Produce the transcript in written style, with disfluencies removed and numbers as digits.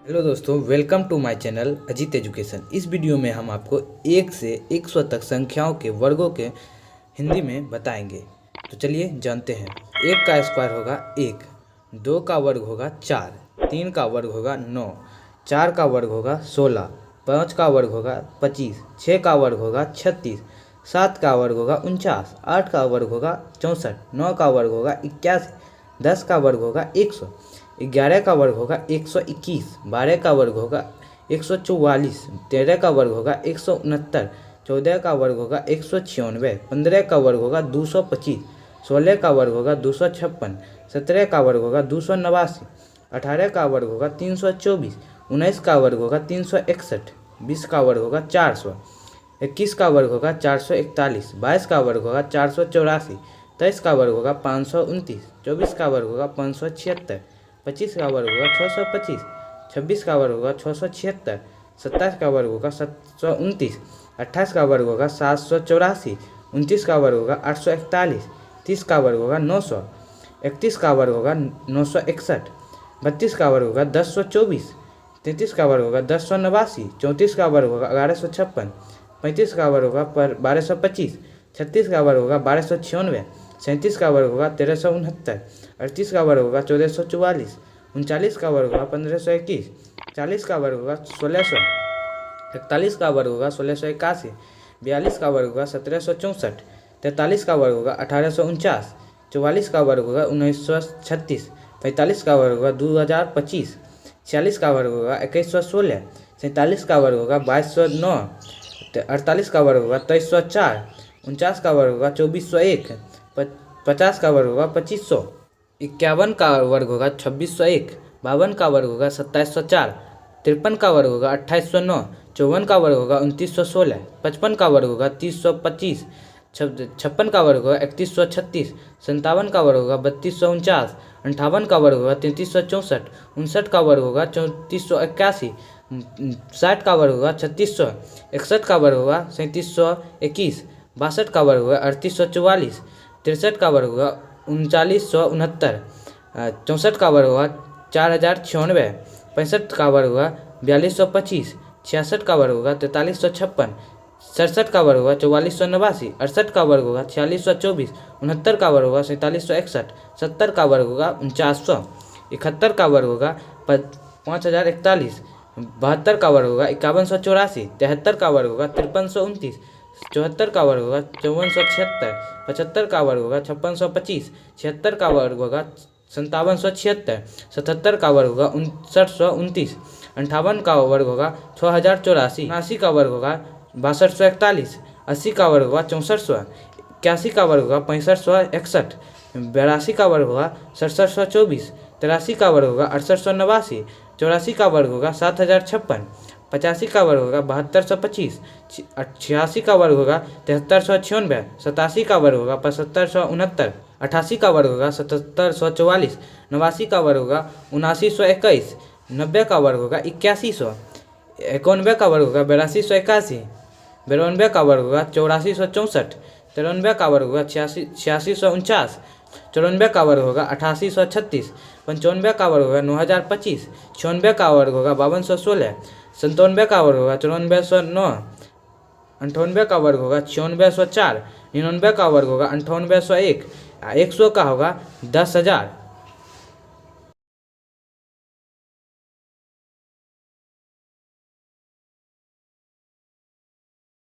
Hello दोस्तों, welcome to my channel Ajeet education. इस video में हम आपको 1 से 100 तक संख्याओं के वर्गों के हिंदी में बताएंगे। तो चलिए जानते हैं। 1 का स्क्वायर होगा 1, 2 का वर्ग होगा 4, 3 का वर्ग होगा 9, 4 का वर्ग होगा 16, 5 का वर्ग होगा 25, 6 का वर्ग होगा 36, 7 का वर्ग होगा 49, 8 का वर्ग होगा 64, 9 का वर्ग होगा 81, 10 का वर्ग होगा 100, 11 का वर्ग होगा 121, 12 का वर्ग होगा 144, 13 का वर्ग होगा 169, 14 का वर्ग होगा 196, 15 का वर्ग होगा 225, 16 का वर्ग होगा 256, 17 का वर्ग होगा 289, 18 का वर्ग होगा 324, 19 का वर्ग होगा 361, 20 का वर्ग होगा 400, 21 का वर्ग होगा 441, 22 का वर्ग होगा 484, 23 का वर्ग होगा 529, 24 का वर्ग होगा 576, 25 का वर्ग होगा 625, 26 का वर्ग होगा 676, 27 का वर्ग होगा 729, 28 का वर्ग होगा 784, 29 का वर्ग होगा 841, 30 का वर्ग होगा 900, 31 का वर्ग होगा 961, 32 का वर्ग होगा 1024, 33 का वर्ग होगा 1089, 34 का वर्ग होगा 1156, 35 का वर्ग होगा 1225, 36 का वर्ग होगा 1296, 37 का वर्ग होगा 1369, 38 का वर्ग होगा 1444, 39 का वर्ग होगा 1521, 40 का वर्ग होगा 1600, 41 का वर्ग होगा 1681, 42 का वर्ग होगा 1764, 43 का वर्ग होगा 1849, 44 का वर्ग होगा 1936, 45 का वर्ग होगा 2025, 46 का वर्ग होगा 2116, 47 का वर्ग होगा 2209, 48 का वर्ग होगा 2304, 49 का वर्ग होगा 2401, 50 का वर्ग होगा 2500, 51 का वर्ग होगा 2601, 52 का वर्ग होगा 2704, 53 का वर्ग होगा 2809, 54 का वर्ग होगा 2916, 55 का वर्ग होगा 3025, 56 का वर्ग होगा 3136, 57 का वर्ग होगा 3249, 58 का वर्ग होगा 3364, 59 का वर्ग होगा 3481, 60 का वर्ग होगा 3600, 61 का वर्ग होगा 3721, 62 का वर्ग होगा 3844, 63 का वर्ग होगा 3969, 64 का वर्ग होगा 4096, 65 का वर्ग होगा 4225, 66 का वर्ग होगा 4356, 67 का वर्ग होगा 4489, 68 का वर्ग होगा 4624, 69 का वर्ग होगा 4761, 70 का वर्ग होगा 4900, 71 का वर्ग होगा 5041, 72 का वर्ग होगा 5184, 73 का वर्ग होगा 5329, 74 का वर्ग होगा 5476, 75 का वर्ग होगा 5625, 76 का वर्ग होगा 5776, 77 का वर्ग होगा 5929, 58 का वर्ग होगा 6084, 79 का वर्ग होगा 6241, 80 का वर्ग होगा 6400, 81 का वर्ग होगा 6561, 82 का वर्ग होगा 6724, 83 का वर्ग होगा 6889, 84 का वर्ग होगा 7056, 85 का वर्ग होगा 7225, 86 का वर्ग होगा 7396, 87 का वर्ग होगा 7569, 88 का वर्ग होगा 7744, 89 का वर्ग होगा 7921, 90 का वर्ग होगा 8100, 91 का वर्ग होगा 8281, 92 का वर्ग होगा 8464, 93 का वर्ग होगा 8649, 94 का वर्ग होगा 8836, 95 का वर्ग होगा 9025, 96 का वर्ग होगा 5216, 97 का वर्ग होगा 9409, 98 का वर्ग होगा 9604, 99 का वर्ग होगा 9801, 100 का होगा 10,000।